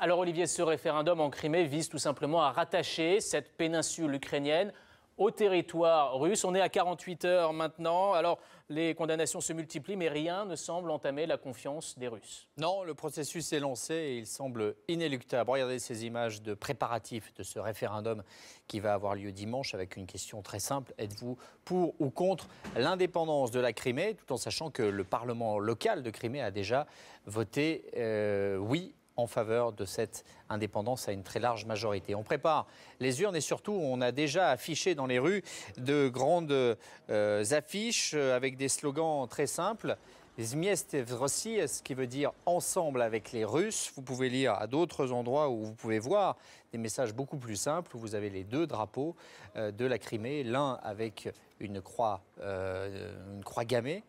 Alors Olivier, ce référendum en Crimée vise tout simplement à rattacher cette péninsule ukrainienne au territoire russe. On est à 48 heures maintenant. Alors les condamnations se multiplient, mais rien ne semble entamer la confiance des Russes. Non, le processus est lancé et il semble inéluctable. Regardez ces images de préparatifs de ce référendum qui va avoir lieu dimanche avec une question très simple. Êtes-vous pour ou contre l'indépendance de la Crimée, tout en sachant que le Parlement local de Crimée a déjà voté oui en faveur de cette indépendance à une très large majorité. On prépare les urnes et surtout on a déjà affiché dans les rues de grandes affiches avec des slogans très simples. Zmieste v Rossi, ce qui veut dire ensemble avec les Russes. Vous pouvez lire à d'autres endroits où vous pouvez voir des messages beaucoup plus simples où vous avez les deux drapeaux de la Crimée, l'un avec une croix gammée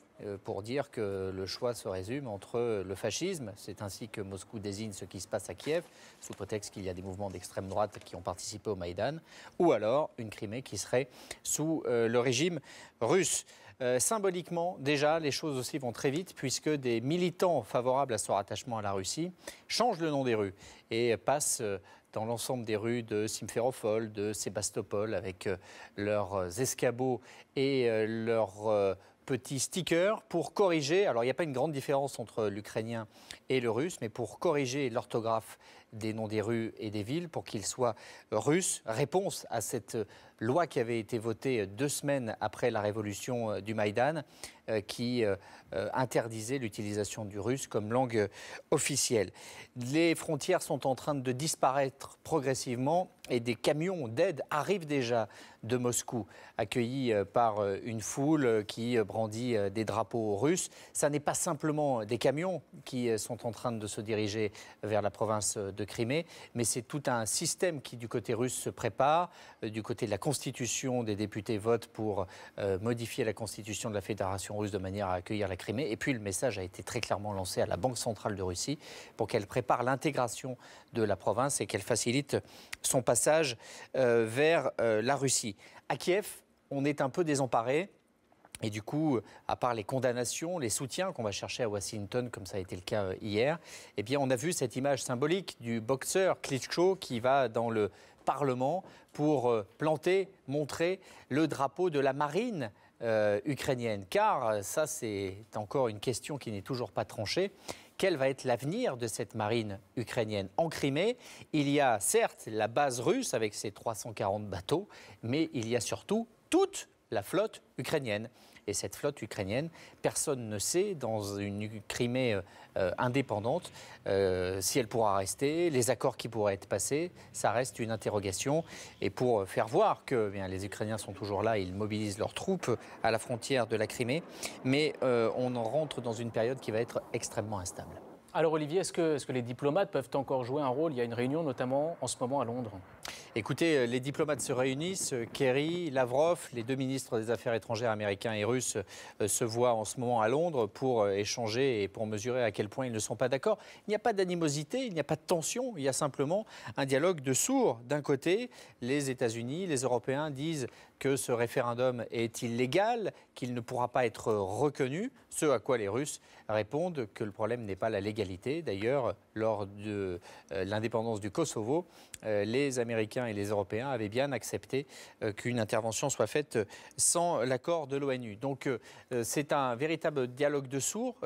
pour dire que le choix se résume entre le fascisme, c'est ainsi que Moscou désigne ce qui se passe à Kiev, sous prétexte qu'il y a des mouvements d'extrême droite qui ont participé au Maïdan, ou alors une Crimée qui serait sous le régime russe. Symboliquement, déjà, les choses aussi vont très vite puisque des militants favorables à ce rattachement à la Russie changent le nom des rues et passent dans l'ensemble des rues de Simferopol, de Sébastopol, avec leurs escabeaux et leurs petits stickers pour corriger, alors il n'y a pas une grande différence entre l'ukrainien et le russe, mais pour corriger l'orthographe des noms des rues et des villes pour qu'ils soient russes. Réponse à cette loi qui avait été votée 2 semaines après la révolution du Maïdan, qui interdisait l'utilisation du russe comme langue officielle. Les frontières sont en train de disparaître progressivement et des camions d'aide arrivent déjà de Moscou, accueillis par une foule qui brandit des drapeaux russes. Ça n'est pas simplement des camions qui sont en train de se diriger vers la province de Crimée, mais c'est tout un système qui, du côté russe, se prépare. Du côté de la Constitution, des députés votent pour modifier la Constitution de la Fédération russe de manière à accueillir la Crimée. Et puis le message a été très clairement lancé à la Banque centrale de Russie pour qu'elle prépare l'intégration de la province et qu'elle facilite son passage vers la Russie. À Kiev, on est un peu désemparé. Et du coup, à part les condamnations, les soutiens qu'on va chercher à Washington, comme ça a été le cas hier, eh bien, on a vu cette image symbolique du boxeur Klitschko qui va dans le Parlement pour planter, montrer le drapeau de la marine ukrainienne. Car ça, c'est encore une question qui n'est toujours pas tranchée. Quel va être l'avenir de cette marine ukrainienne en Crimée? Il y a certes la base russe avec ses 340 bateaux, mais il y a surtout toute la flotte ukrainienne. Et cette flotte ukrainienne, personne ne sait, dans une Crimée indépendante, si elle pourra rester, les accords qui pourraient être passés, ça reste une interrogation. Et pour faire voir que les Ukrainiens sont toujours là, ils mobilisent leurs troupes à la frontière de la Crimée, mais on en rentre dans une période qui va être extrêmement instable. Alors Olivier, est-ce que les diplomates peuvent encore jouer un rôle? Il y a une réunion notamment en ce moment à Londres. Écoutez, les diplomates se réunissent, Kerry, Lavrov, les deux ministres des Affaires étrangères américains et russes se voient en ce moment à Londres pour échanger et pour mesurer à quel point ils ne sont pas d'accord. Il n'y a pas d'animosité, il n'y a pas de tension, il y a simplement un dialogue de sourds. D'un côté, les États-Unis, les Européens disent que ce référendum est illégal, qu'il ne pourra pas être reconnu, ce à quoi les Russes répondent que le problème n'est pas la légalité. D'ailleurs, lors de l'indépendance du Kosovo, les Américains et les Européens avaient bien accepté qu'une intervention soit faite sans l'accord de l'ONU. Donc c'est un véritable dialogue de sourds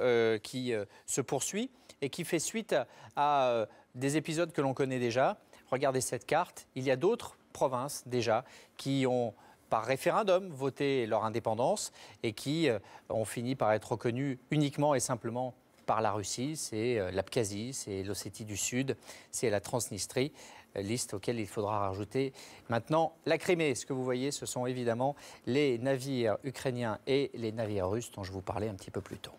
qui se poursuit et qui fait suite à des épisodes que l'on connaît déjà. Regardez cette carte, il y a d'autres provinces déjà qui ont par référendum voté leur indépendance et qui ont fini par être reconnues uniquement et simplement par la Russie. C'est l'Abkhazie, c'est l'Ossétie du Sud, c'est la Transnistrie, liste auquel il faudra rajouter maintenant la Crimée. Ce que vous voyez, ce sont évidemment les navires ukrainiens et les navires russes dont je vous parlais un petit peu plus tôt.